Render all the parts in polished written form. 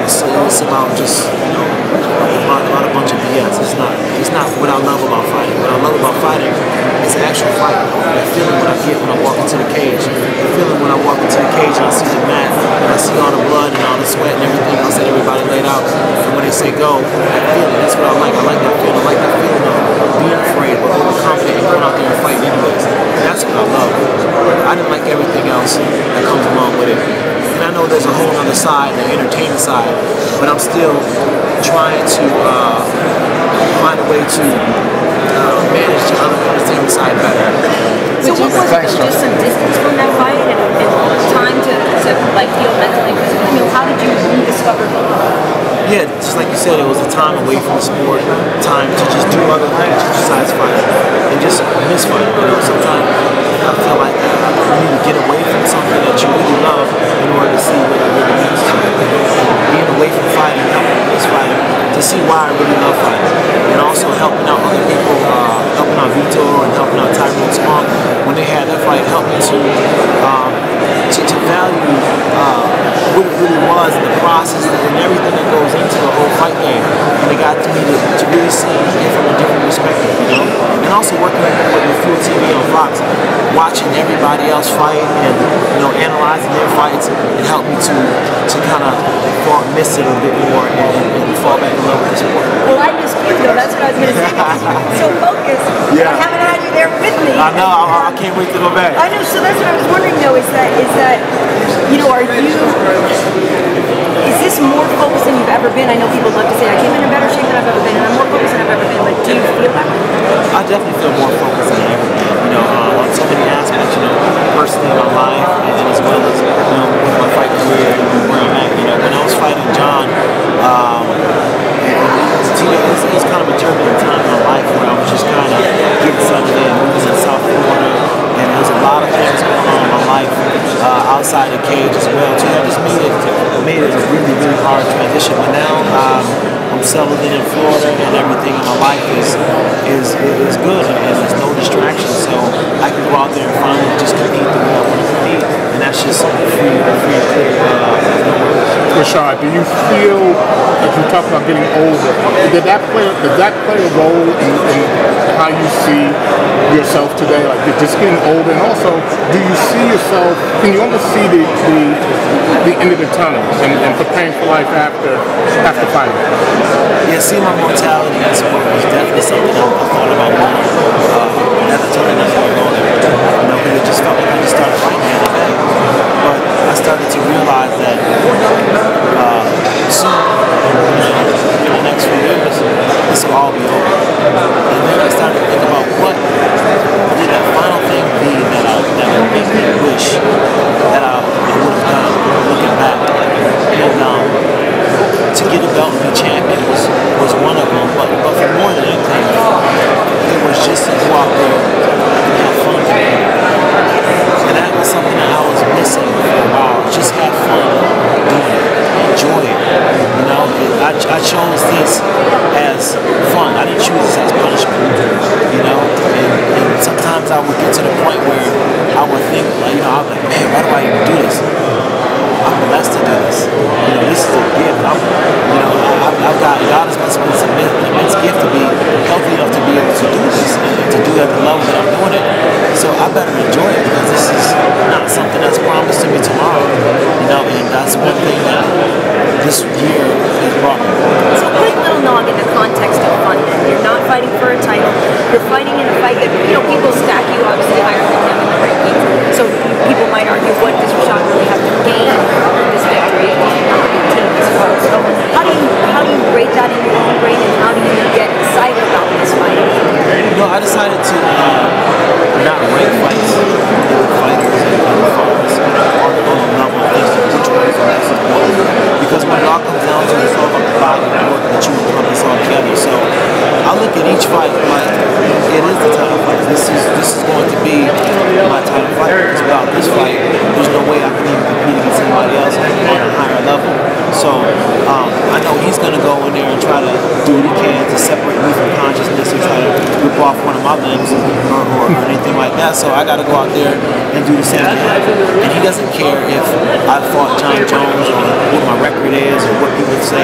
it's about just, about a bunch of BS. It's not what I love about fighting. What I love about fighting is the actual fight. The feeling when I get when I walk into the cage. The feeling when I walk into the cage and I see the mat and I see all the blood and all the sweat and everything else that everybody laid out. And when they say go, that feeling, that's what I like. I like that feeling. I like that feeling of being afraid but overconfident and going out there and fighting anyways. That's what I love. I didn't like everything else that comes along with it. And I know there's a whole other side, the entertainment side, but I'm still trying to find a way to manage the other entertainment side better. So what was it, just some distance from that fight and time to like heal mentally? How did you rediscover it? Yeah, just like you said, it was a time away from the sport, time to just do other things besides fighting, and just miss fighting. Sometimes I feel like you need to get away from something that you really love in order to see what it really means to you. Being away from fighting, helping me miss fighting, to see why I really love fighting, and also helping out other people, helping out Vito and helping out Tyrone Spong when they had that fight, helping to value what it really was and the process and everything that goes into the whole fight game. And it got to me to really see it from a different perspective, And also working with Fuel TV on Fox, watching everybody else fight and analyzing their fights, it helped me to kind of miss it a bit more and fall back in love with the sport. Well, I missed you though. That's what I was going to say. Because you've been so focused. Yeah. I haven't had you there with me. I know. I can't wait to go back. I know. So that's what I was wondering though. Is that is this more focused than you've ever been? I know people love to say I came in better shape than I've ever been, and I'm more focused than I've ever been. But do you feel that way? I definitely feel more focused than I've ever been. On so many aspects. Personally in my life, and as well as with my fight career and where I'm at. When I was fighting John, it was kind of a turbulent time in my life where I was just kind of getting settled in, moving in South Florida, and there was a lot of things going on in my life outside the cage as well. So that just made it a really, really hard transition. But now I'm settled in Florida, and everything in my life is good, and there's no distractions. So I can go out there and finally just compete the way I want to compete, and that's just free and clear. Rashad, do you feel, as you talk about getting older, does that play a role in how you see yourself today? Like you're just getting older, and also, do you see yourself? Can you almost see the end of the tunnel and preparing for life after fighting? Yeah, see, my mortality in sport was definitely something I thought about more at the time as I was going there. Because it just felt like I just started fighting the other day. But I started to realize that soon, in the next few years, this will all be over. And then I started to think about what would that final thing be that would make me wish that I would have done looking back. And to get a belt and be champion was one of them, but for more than anything, it was just to go out there and have fun. And that was something that I was missing for a while. Just have fun doing it, enjoy it. I chose this as fun. I didn't choose this as punishment. And sometimes I would get to the point where I would think, I'll be like, man, why do I even do this? I'm blessed to do this. This is a gift. I've got God has blessed me with an immense gift to be healthy enough to be able to do this and to do it at the level that I'm doing it. So I better enjoy it because this is not something that's promised to me tomorrow. And that's one thing that this year has brought me. So putting Little Nog in the context of fun, you're not fighting for a title. You're fighting in a fight that people stack you obviously higher than him in the rankings. So people might argue, what does Rashad really have to gain in this victory if he's not your team as well? So how do you rate that in your own brain, and how do you get excited about this fight? I decided to not rank fights with fighters and fighters on the level of things which way is best. Because when it all comes down to it, it's all about the body of work that you encompass all together. So I look at each fight like it is the title fight. This is going to be my title fight. Because without this fight, there's no way I can even compete against anybody else on a higher level. So I know he's going to go in there and try to do what he can to separate me from consciousness or try to rip off one of my limbs or anything like that. So I got to go out there and do the same thing. And he doesn't care if I fought John Jones or what my record is or what people say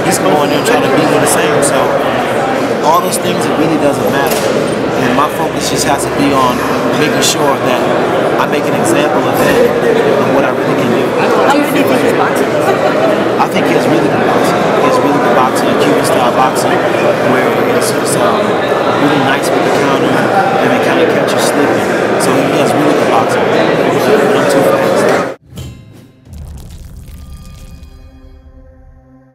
he's going there and trying to beat me the same. So all those things, it really doesn't matter. And my focus just has to be on making sure that I make an example of him and what I really can do. How many do you think his boxing is?